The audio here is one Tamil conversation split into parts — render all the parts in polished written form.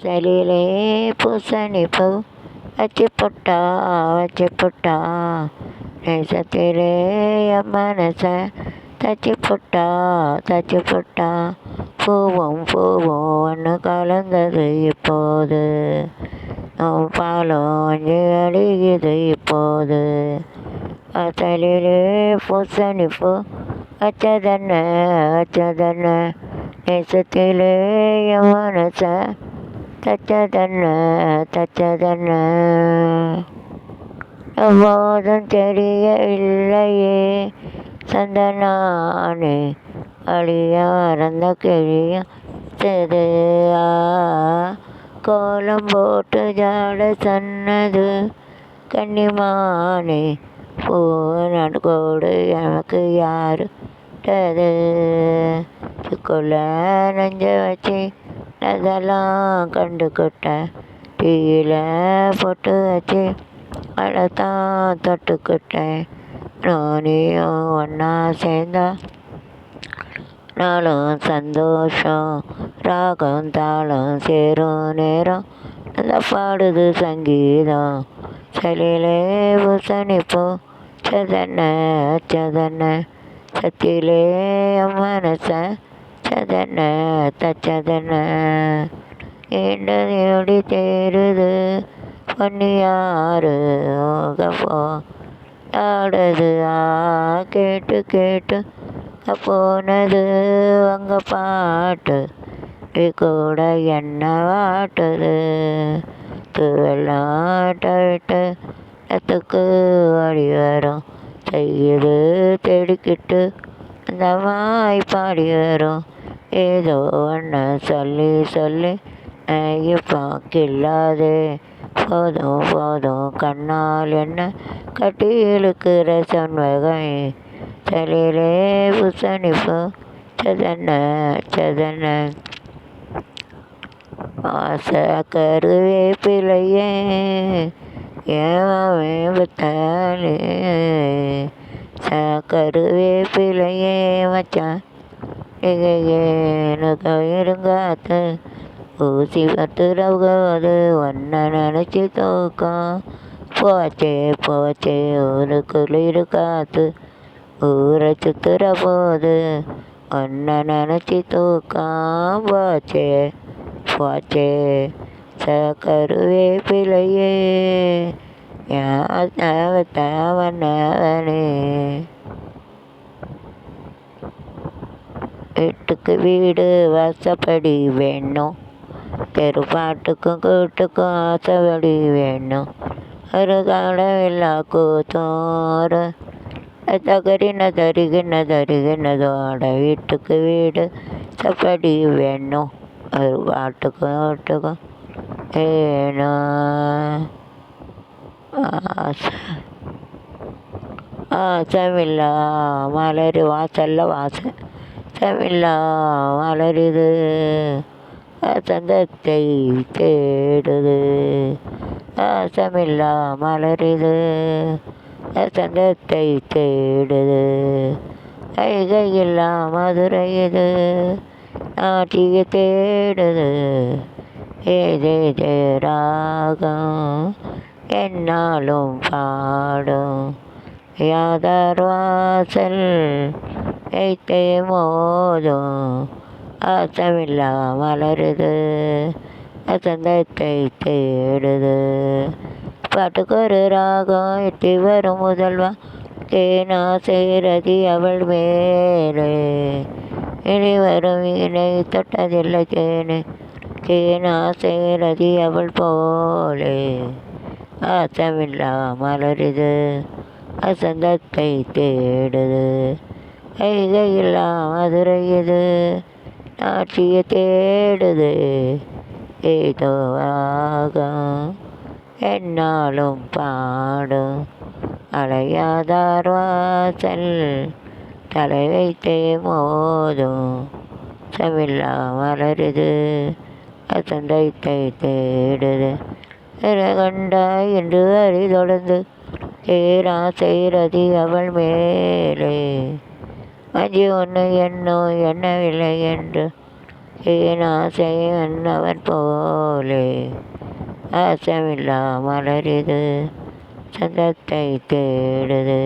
சலிலே பூசணி பூ வச்சு புட்டா வச்சு புட்டா நேசத்திலே என் மனச தச்சு புட்டா பூவும் பூவும் ஒன்று கலந்தது இப்போது பாலும் அஞ்சு அடிக்குது இப்போது வாசலிலே பூசணி பூ வச்சதென்ன நேசத்திலே என் மனச தச்சதென்ன எப்போதும் தெரிய இல்லையே சந்தனானே அழிய மறந்த கிழியது கோலம் போட்டு ஜாட சொன்னது கன்னிமானே பூ நடுக்கோடு எனக்கு யாருட்டது சிக்குள்ள நெஞ்ச வச்சு அதெல்லாம் கண்டுக்கிட்டேன் டீயில் போட்டு வச்சு அதைத்தான் தொட்டுக்கிட்டேன் நானியும் ஒன்றா சேர்ந்தா நாளும் சந்தோஷம் ராகம் தாளம் சேரும் நேரம் நல்லா பாடுது சங்கீதம் சலிலே பூசணி பூ சதன்ன சத்திலே என் மனச தச்சதென்ன ஏடி தேருது பொன்னியாறு போ ஆடுது கேட்டு போனது அங்க பாட்டு கூட என்ன வாட்டுது வெள்ளாட்ட விட்டு நத்துக்கு அடி வரும் செய்யுது தேடிக்கிட்டு அந்த வாய் பாடி வரும் ஏதோ ஒன்று சொல்லி இப்போ கில்லாதே போதும் கண்ணால் என்ன கட்டி இழுக்கிற சொன்வகை சலிலே பூசணி பூ சதன்ன ஆசை கருவேப்பிலையே ஏத்தாலே கருவேப்பிலையே மச்சான் எனக்கு இருங்காத்து ஊசி பத்து ரவுகாது ஒன்றை நினச்சி தூக்கம் போச்சே ஒரு குளிர் காத்து ஊரை சுத்துற போது ஒன்றை நினச்சி தூக்கம் போச்சே கருவேப்பிலையே தேவனே வீட்டுக்கு வீடு வாசப்படி வேணும் தெருப்பாட்டுக்கும் கூட்டுக்கும் ஆசைப்படி வேணும் ஒரு காலம் எல்லா கூத்தோறு தருகினதோட வீட்டுக்கு வீடு சப்படி வேணும் ஒரு பாட்டுக்கும் கூட்டுக்கும் வேணும் ஆசமில்லா மலர் வாசல்ல வாசமில்லா மலருது வசந்தத்தை தேடுது ஆசமில்லா மலருது வசந்தத்தை தேடுது கையில்லா மதுரை இது நாட்டிய தேடுது ஏதே ராகம் என்னாலும் பாடும் யாதார் வாசல் வைத்தே மோதும் ஆசமில்லா மலருது வசந்தத்தை தேடுது பாட்டுக்கு ஒரு ராகம் எட்டி வரும் முதல்வா தேனா சேரதி அவள் மேலே இனி வரும் வீணை தொட்டதில்லை தேனா சேரதி அவள் போலே ஆசமில்லா மலருது வசந்தத்தை தேடுது கையில்லா மதுரை இது நாட்டிய தேடுது ஏதோ ஆகம் என்னாலும் பாடும் அலையாதார் வாசல் தலை வைத்தே மோதும் சமில்லா மலருது வசந்தத்தை தேடுது கண்டாய் என்று அறிதொடர்ந்து தேரா செய்ரதி அவள் மேலே மஞ்சி ஒன்று என்னவில்லை என்று ஏனாசை அன்னவர் போலே ஆசமில்லா மலரிது சந்தத்தை தேடுது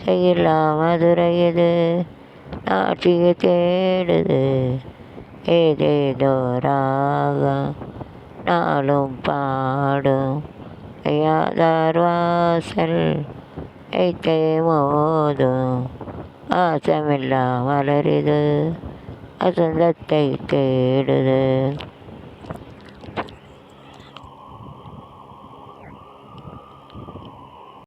செய்யில்லா மதுரையது நாட்டிய தேடுது ஏதேதோ ராகம் நாளும் பாடும் யாதார் வாசல் வைத்தே மோதும் ஆசமில்லா மலரிது அசந்தத்தை தேடுது.